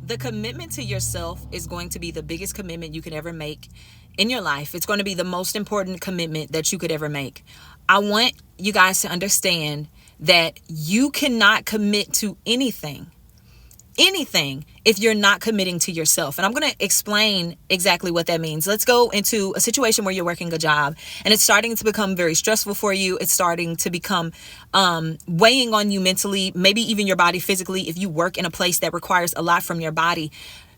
The commitment to yourself is going to be the biggest commitment you can ever make in your life. It's going to be the most important commitment that you could ever make. I want you guys to understand that you cannot commit to anything if you're not committing to yourself. And I'm going to explain exactly what that means. Let's go into a situation where you're working a job and it's starting to become very stressful for you. It's starting to become weighing on you mentally, maybe even your body physically. If you work in a place that requires a lot from your body,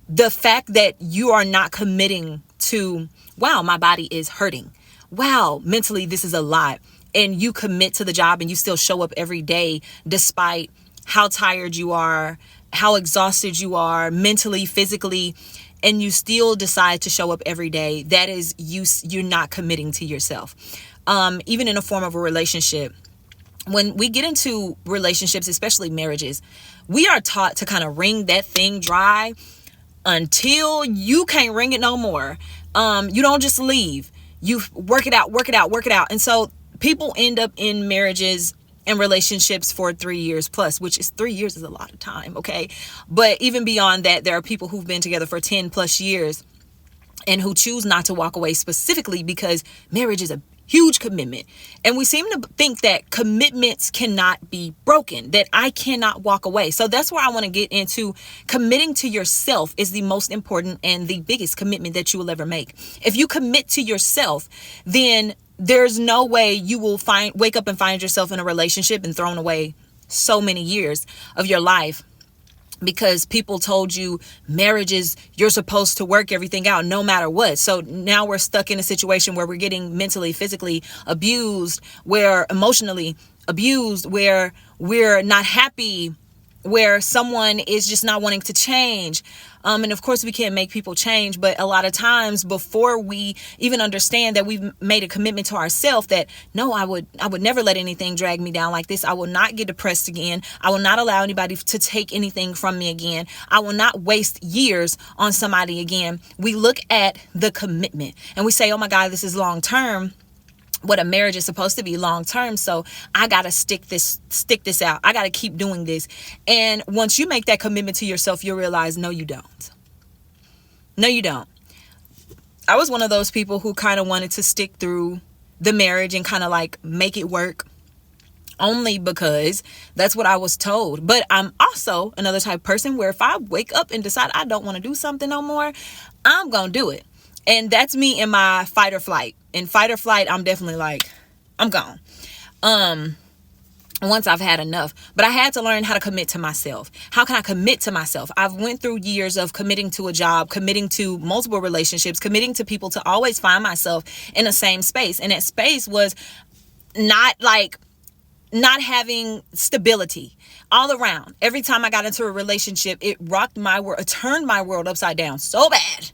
the fact that you are not committing to, wow, my body is hurting. Wow, mentally, this is a lot. And you commit to the job and you still show up every day despite how tired you are, how exhausted you are mentally, physically, and you still decide to show up every day. That is you're not committing to yourself. Even in a form of a relationship, when we get into relationships, especially marriages, we are taught to kind of wring that thing dry until you can't wring it no more. You don't just leave. You work it out. And so people end up in marriages and relationships for 3 years plus, which is 3 years is a lot of time. Okay. But even beyond that, there are people who've been together for 10 plus years and who choose not to walk away, specifically because marriage is a huge commitment. And we seem to think that commitments cannot be broken, that I cannot walk away. So that's where I want to get into. Committing to yourself is the most important and the biggest commitment that you will ever make. If you commit to yourself, then there's no way you will wake up and find yourself in a relationship and thrown away so many years of your life because people told you marriages, you're supposed to work everything out no matter what. So now we're stuck in a situation where we're getting mentally, physically abused, we're emotionally abused, where we're not happy, where someone is just not wanting to change. And of course we can't make people change, but a lot of times before we even understand that we've made a commitment to ourselves that no, I would never let anything drag me down like this. I will not get depressed again. I will not allow anybody to take anything from me again. I will not waste years on somebody again. We look at the commitment and we say, oh my God, this is long term. What a marriage is supposed to be long term. So I got to stick this out. I got to keep doing this. And once you make that commitment to yourself, you'll realize, no, you don't. No, you don't. I was one of those people who kind of wanted to stick through the marriage and kind of like make it work only because that's what I was told. But I'm also another type of person where if I wake up and decide I don't want to do something no more, I'm going to do it. And that's me in my fight or flight. In fight or flight, I'm definitely like, I'm gone. Once I've had enough. But I had to learn how to commit to myself. How can I commit to myself? I've went through years of committing to a job, committing to multiple relationships, committing to people to always find myself in the same space. And that space was not having stability all around. Every time I got into a relationship, it rocked my world, it turned my world upside down so bad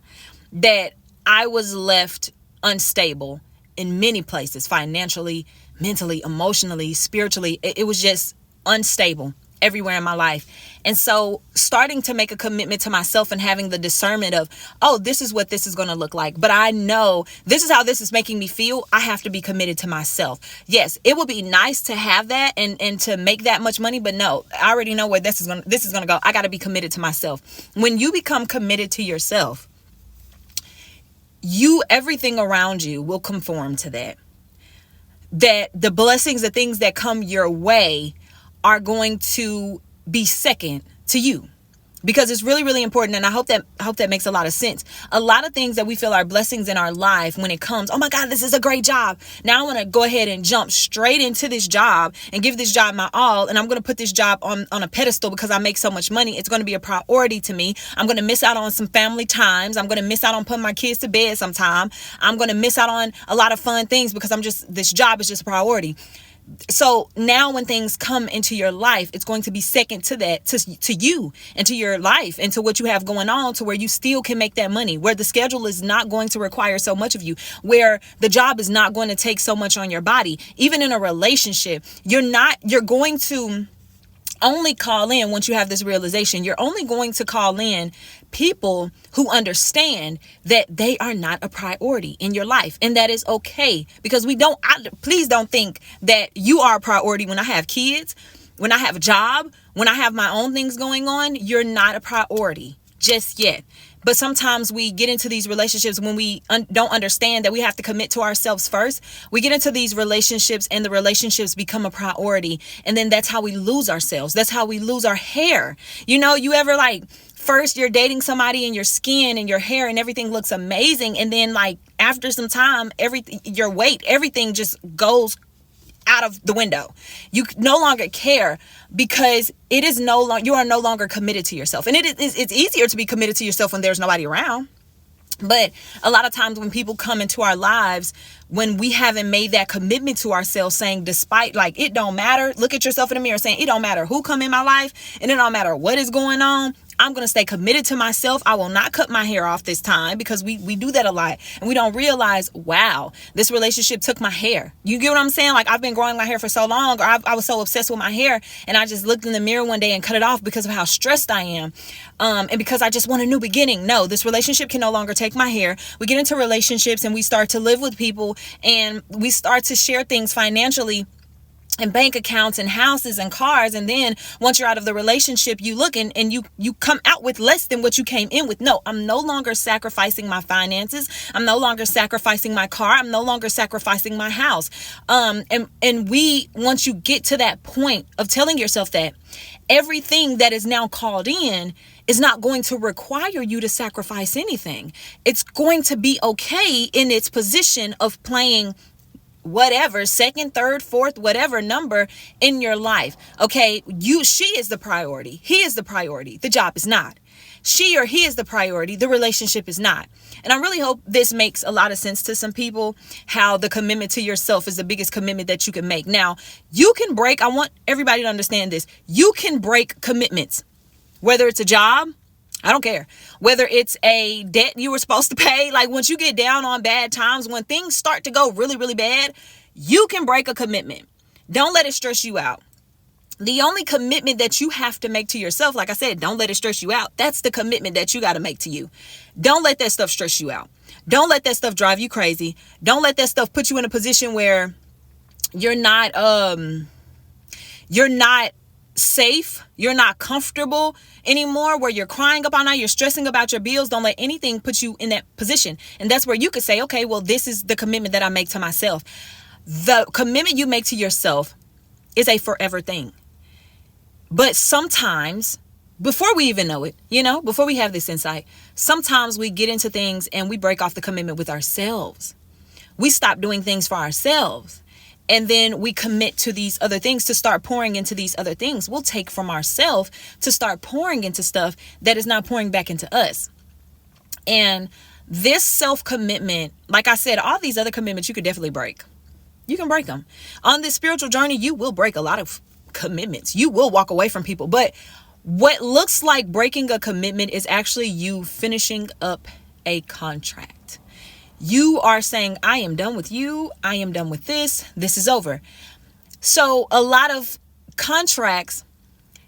that I was left unstable in many places, financially, mentally, emotionally, spiritually. It was just unstable everywhere in my life. And so starting to make a commitment to myself and having the discernment of, oh, this is what this is going to look like. But I know this is how this is making me feel. I have to be committed to myself. Yes, it would be nice to have that and to make that much money. But no, I already know where this is going to go. I got to be committed to myself. When you become committed to yourself, everything around you will conform to that. That the blessings, the things that come your way are going to be second to you. Because it's really, really important. And I hope that makes a lot of sense. A lot of things that we feel are blessings in our life when it comes, oh my God, this is a great job. Now I want to go ahead and jump straight into this job and give this job my all. And I'm going to put this job on a pedestal because I make so much money. It's going to be a priority to me. I'm going to miss out on some family times. I'm going to miss out on putting my kids to bed sometime. I'm going to miss out on a lot of fun things because this job is just a priority. So now when things come into your life, it's going to be second to that, to you and to your life and to what you have going on, to where you still can make that money, where the schedule is not going to require so much of you, where the job is not going to take so much on your body. Even in a relationship, you're going to only call in, once you have this realization, you're only going to call in people who understand that they are not a priority in your life. And that is okay, because please don't think that you are a priority when I have kids, when I have a job, when I have my own things going on. You're not a priority. just yet. But sometimes we get into these relationships when we don't understand that we have to commit to ourselves first. We get into these relationships and the relationships become a priority. And then that's how we lose ourselves. That's how we lose our hair. You know, you ever like, first you're dating somebody and your skin and your hair and everything looks amazing. And then like after some time, everything, your weight, everything just goes out of the window. You no longer care because it is no longer, you are no longer committed to yourself. And it's easier to be committed to yourself when there's nobody around. But a lot of times when people come into our lives, when we haven't made that commitment to ourselves, saying, despite like, it don't matter, look at yourself in the mirror saying, it don't matter who come in my life and it don't matter what is going on. I'm going to stay committed to myself. I will not cut my hair off this time, because we do that a lot and we don't realize, wow, this relationship took my hair. You get what I'm saying? Like, I've been growing my hair for so long, or I was so obsessed with my hair, and I just looked in the mirror one day and cut it off because of how stressed I am. And because I just want a new beginning. No, this relationship can no longer take my hair. We get into relationships and we start to live with people and we start to share things financially and bank accounts and houses and cars. And then once you're out of the relationship, you look and you come out with less than what you came in with. No, I'm no longer sacrificing my finances. I'm no longer sacrificing my car. I'm no longer sacrificing my house. Once you get to that point of telling yourself that everything that is now called in is not going to require you to sacrifice anything. It's going to be okay in its position of playing whatever, second, third, fourth, whatever number in your life. Okay, she is the priority. He is the priority. The job is not. She or he is the priority. The relationship is not. And I really hope this makes a lot of sense to some people, how the commitment to yourself is the biggest commitment that you can make. Now, you can break, I want everybody to understand this. You can break commitments, whether it's a job, I don't care. Whether it's a debt you were supposed to pay, like once you get down on bad times, when things start to go really, really bad, you can break a commitment. Don't let it stress you out. The only commitment that you have to make to yourself, like I said, don't let it stress you out. That's the commitment that you got to make to you. Don't let that stuff stress you out. Don't let that stuff drive you crazy. Don't let that stuff put you in a position where you're not safe, you're not comfortable anymore, where you're crying up all night, you're stressing about your bills. Don't let anything put you in that position. And that's where you could say, okay, well, this is the commitment that I make to myself. The commitment you make to yourself is a forever thing. But sometimes, before we even know it, before we have this insight, sometimes we get into things and we break off the commitment with ourselves. We stop doing things for ourselves. And then we commit to these other things, to start pouring into these other things. We'll take from ourselves to start pouring into stuff that is not pouring back into us. And this self-commitment, like I said, all these other commitments you could definitely break. You can break them. On this spiritual journey, you will break a lot of commitments. You will walk away from people. But what looks like breaking a commitment is actually you finishing up a contract. You are saying, I am done with you. I am done with this. This is over. So a lot of contracts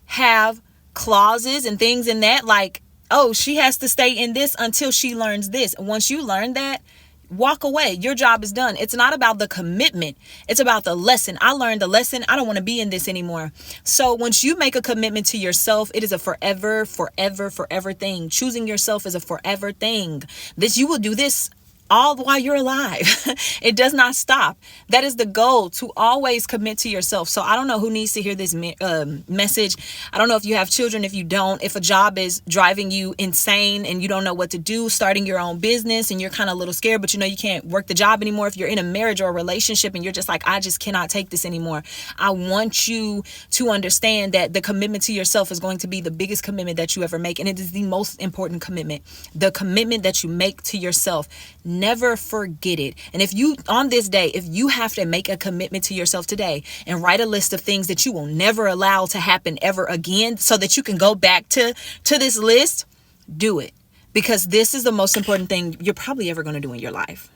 have clauses and things in that, like, oh, she has to stay in this until she learns this. And once you learn that, walk away. Your job is done. It's not about the commitment. It's about the lesson. I learned the lesson. I don't want to be in this anymore. So once you make a commitment to yourself, it is a forever, forever, forever thing. Choosing yourself is a forever thing. You will do this all while you're alive. It does not stop. That is the goal, to always commit to yourself. So I don't know who needs to hear this message. I don't know if you have children, if you don't, if a job is driving you insane and you don't know what to do, starting your own business and you're kind of a little scared, but you can't work the job anymore. If you're in a marriage or a relationship and you're just like, I just cannot take this anymore. I want you to understand that the commitment to yourself is going to be the biggest commitment that you ever make. And it is the most important commitment. The commitment that you make to yourself. Never forget it. And if you, on this day, if you have to make a commitment to yourself today and write a list of things that you will never allow to happen ever again, so that you can go back to this list, do it. Because this is the most important thing you're probably ever going to do in your life.